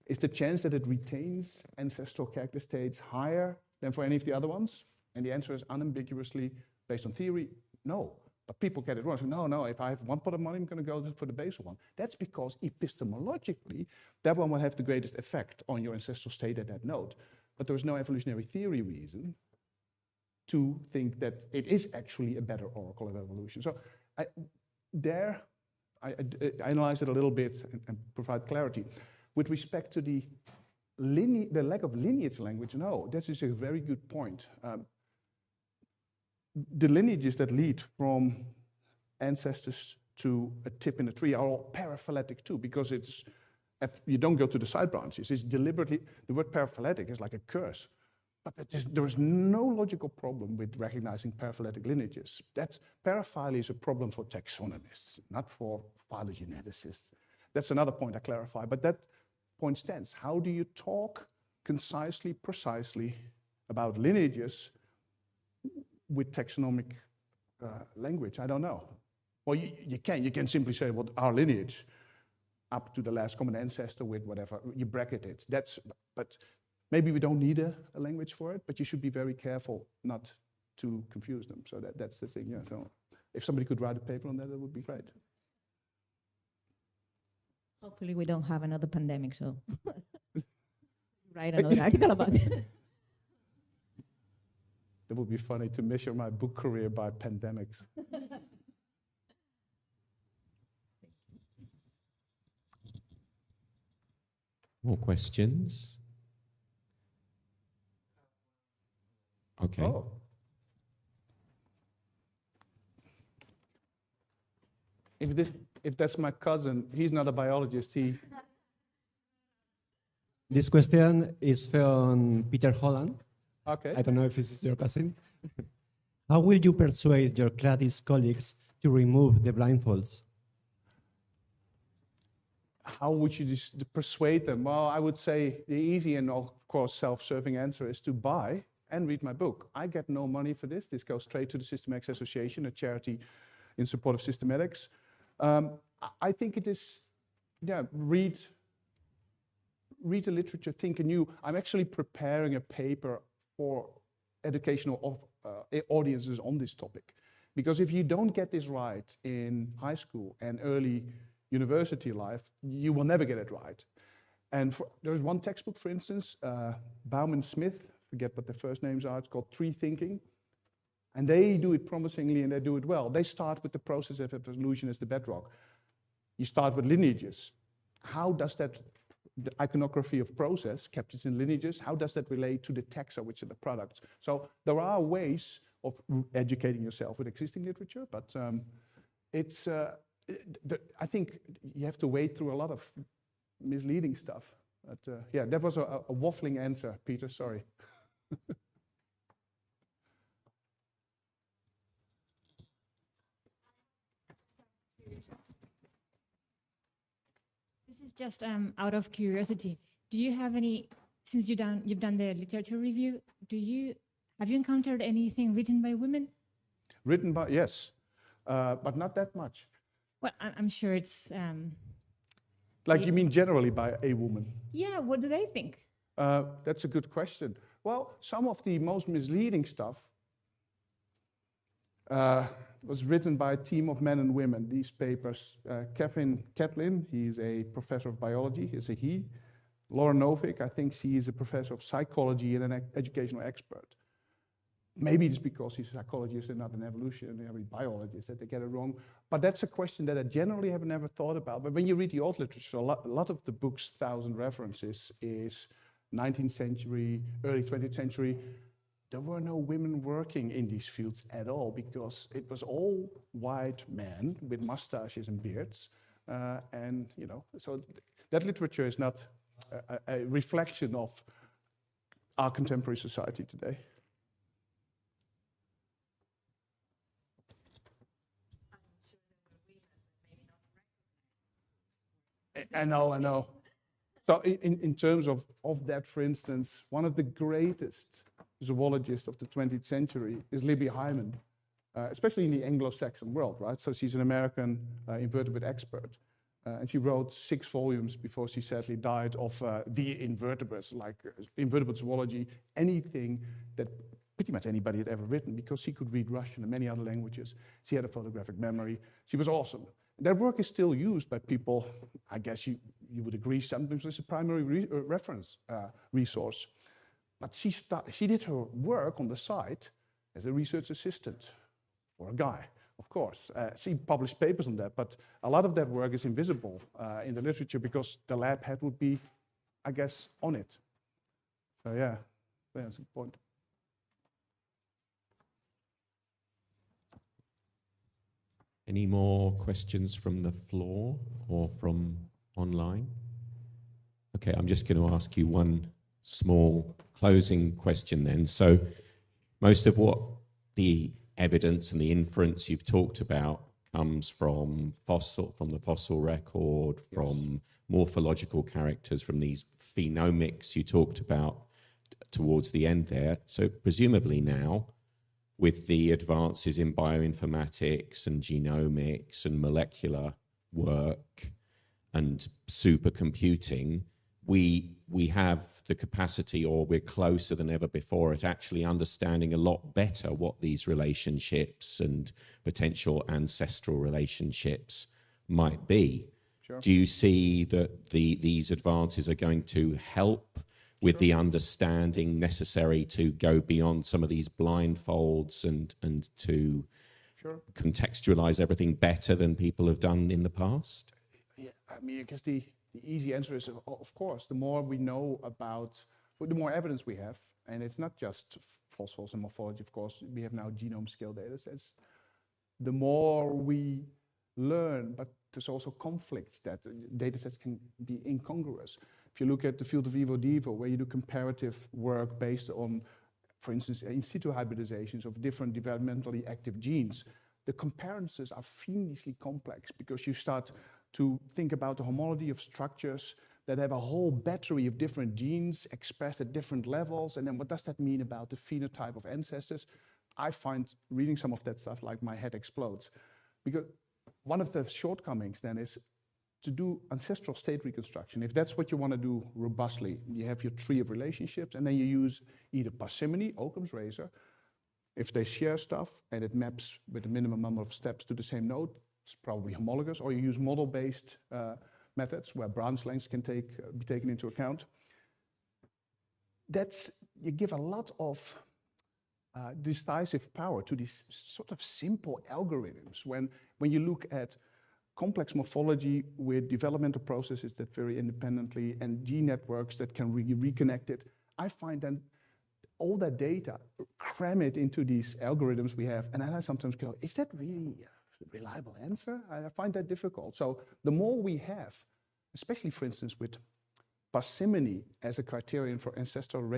Is the chance that it retains ancestral character states higher than for any of the other ones? And the answer is unambiguously, based on theory, no. But people get it wrong. So no, if I have one pot of money, I'm going to go for the basal one. That's because epistemologically, that one will have the greatest effect on your ancestral state at that node. But there is no evolutionary theory reason to think that it is actually a better oracle of evolution. So I analyze it a little bit and provide clarity. With respect to the lack of lineage language, no, that is a very good point. The lineages that lead from ancestors to a tip in a tree are all paraphyletic too, because you don't go to the side branches. It's deliberately, the word paraphyletic is like a curse. But there is no logical problem with recognizing paraphyletic lineages. Paraphyly is a problem for taxonomists, not for phylogeneticists. That's another point I clarify, but that point stands. How do you talk concisely, precisely about lineages with taxonomic language? I don't know. Well, you can simply say, well, our lineage up to the last common ancestor with whatever, you bracket it. But maybe we don't need a language for it, but you should be very careful not to confuse them. So that's the thing, yeah. So if somebody could write a paper on that, that would be great. Hopefully we don't have another pandemic, so write another article about it. It would be funny to measure my book career by pandemics. More questions? Okay. Oh. If that's my cousin, he's not a biologist. This question is from Peter Holland. Okay. I don't know if this is your cousin. How will you persuade your Cladis colleagues to remove the blindfolds? How would you persuade them? Well, I would say the easy and of course self-serving answer is to buy and read my book. I get no money for this. This goes straight to the Systematics Association, a charity in support of systematics. I think it is, read the literature, think anew. I'm actually preparing a paper for educational audiences on this topic. Because if you don't get this right in high school and early university life, you will never get it right. And there's one textbook, for instance, Bauman-Smith, forget what the first names are, it's called Tree Thinking. And they do it promisingly and they do it well. They start with the process of evolution as the bedrock. You start with lineages. How does the iconography of process, captures in lineages, how does that relate to the taxa, which are the products? So there are ways of educating yourself with existing literature, but I think you have to wade through a lot of misleading stuff. But yeah, that was a waffling answer, Peter, sorry. This is just out of curiosity. Do you have any, since you've done the literature review, have you encountered anything written by women? Written by, yes, but not that much. Well, I'm sure it's... Like you mean generally by a woman? Yeah, what do they think? That's a good question. Well, some of the most misleading stuff was written by a team of men and women. These papers, Kevin Catlin, he's a professor of biology, he's a he. Laura Novick, I think she is a professor of psychology and an educational expert. Maybe it's because he's a psychologist and not an evolutionary biologist that they get it wrong. But that's a question that I generally have never thought about. But when you read the old literature, a lot of the book's 1,000 references is 19th century, early 20th century. There were no women working in these fields at all because it was all white men with mustaches and beards. And, you know, so that literature is not a reflection of our contemporary society today. I know. So in terms of that, for instance, one of the greatest zoologists of the 20th century is Libby Hyman, especially in the Anglo-Saxon world, right? So she's an American invertebrate expert. And she wrote 6 volumes before she sadly died of the invertebrates, like invertebrate zoology, anything that pretty much anybody had ever written, because she could read Russian and many other languages. She had a photographic memory. She was awesome. That work is still used by people. I guess you would agree sometimes as a primary reference resource. But she did her work on the side as a research assistant for a guy, of course. She published papers on that, but a lot of that work is invisible in the literature because the lab head would be, I guess, on it. So yeah, that's the point. Any more questions from the floor or from online? Okay, I'm just going to ask you one small closing question then. So most of what the evidence and the inference you've talked about comes from the fossil record, from morphological characters, from these phenomics you talked about towards the end there. So presumably now, with the advances in bioinformatics and genomics and molecular work and supercomputing, we have the capacity, or we're closer than ever before at actually understanding a lot better what these relationships and potential ancestral relationships might be. Sure. Do you see that these advances are going to help with the understanding necessary to go beyond some of these blindfolds and to contextualize everything better than people have done in the past? Yeah, I mean, I guess the easy answer is, of course, the more we know about, the more evidence we have, and it's not just fossils and morphology, of course, we have now genome scale data sets. The more we learn, but there's also conflicts that data sets can be incongruous. If you look at the field of Evo-Devo, where you do comparative work based on, for instance, in situ hybridizations of different developmentally active genes, the comparisons are fiendishly complex because you start to think about the homology of structures that have a whole battery of different genes expressed at different levels, and then what does that mean about the phenotype of ancestors? I find reading some of that stuff like my head explodes. Because one of the shortcomings then is to do ancestral state reconstruction. If that's what you want to do robustly, you have your tree of relationships, and then you use either parsimony, Occam's razor. If they share stuff and it maps with a minimum number of steps to the same node, it's probably homologous, or you use model-based methods where branch lengths can be taken into account. You give a lot of decisive power to these sort of simple algorithms. When you look at complex morphology with developmental processes that vary independently and gene networks that can reconnect it, I find then all that data, cram it into these algorithms we have, and then I sometimes go, is that really a reliable answer? I find that difficult. So the more we have, especially for instance with parsimony as a criterion for ancestral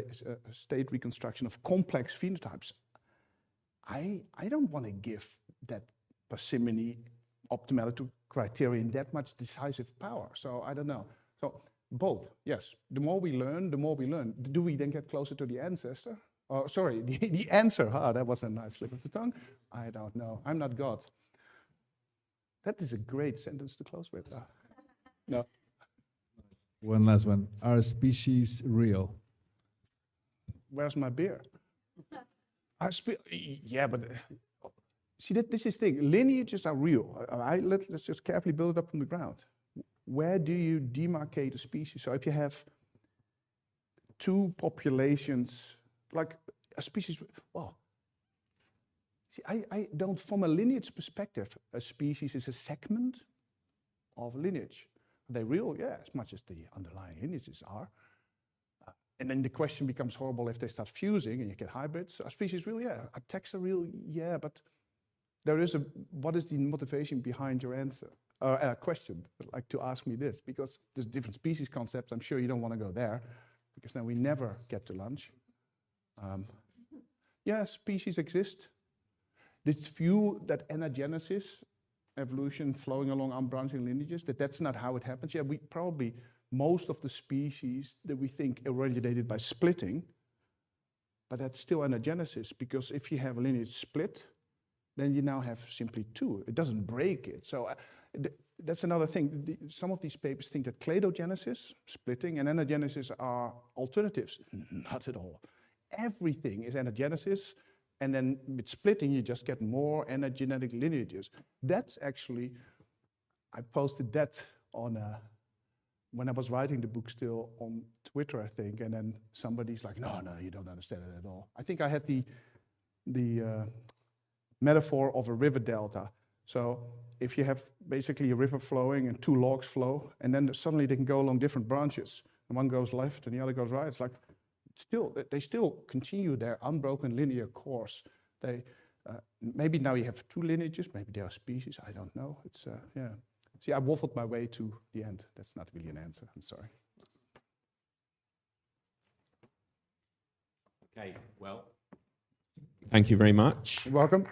state reconstruction of complex phenotypes, I don't want to give that parsimony optimality criterion that much decisive power. So I don't know. So both, yes. The more we learn, the more we learn. Do we then get closer to the ancestor? Oh, sorry, the answer. That was a nice slip of the tongue. I don't know. I'm not God. That is a great sentence to close with. No. One last one. Are species real? Where's my beer? Yeah, but see, this is the thing. Lineages are real. Let's just carefully build it up from the ground. Where do you demarcate a species? So if you have two populations, like a species, well, see, I don't, from a lineage perspective, a species is a segment of a lineage. Are they real? Yeah, as much as the underlying lineages are. And then the question becomes horrible if they start fusing and you get hybrids. Are species real? Yeah. Are taxa real? Yeah, but there is what is the motivation behind your answer? Question. I'd like to ask me this, because there's different species concepts. I'm sure you don't want to go there, because then we never get to lunch. Yeah, species exist. This view that anagenesis, evolution flowing along unbranching lineages, that's not how it happens. Yeah, we probably, most of the species that we think originated by splitting, but that's still anagenesis, because if you have a lineage split, then you now have simply two. It doesn't break it. So that's another thing. Some of these papers think that cladogenesis, splitting, and anagenesis are alternatives. Not at all. everything is anagenesis, and then with splitting, you just get more anagenetic lineages. That's actually, I posted that on when I was writing the book still on Twitter, I think, and then somebody's like, no, you don't understand it at all. I think I had the metaphor of a river delta. So if you have basically a river flowing and two logs flow, and then suddenly they can go along different branches, and one goes left and the other goes right, it's like, they still continue their unbroken linear course. They maybe now you have two lineages, maybe they are species, I don't know. It's yeah. See, I waffled my way to the end. That's not really an answer, I'm sorry. Okay, well, thank you very much. You're welcome.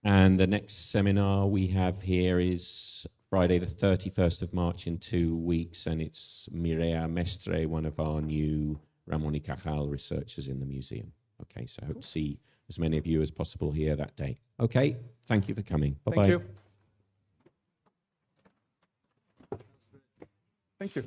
And the next seminar we have here is Friday, the 31st of March in 2 weeks, and it's Mireia Mestre, one of our new Ramon y Cajal researchers in the museum. Okay, so I hope to see as many of you as possible here that day. Okay, thank you for coming. Bye-bye. Thank you. Thank you.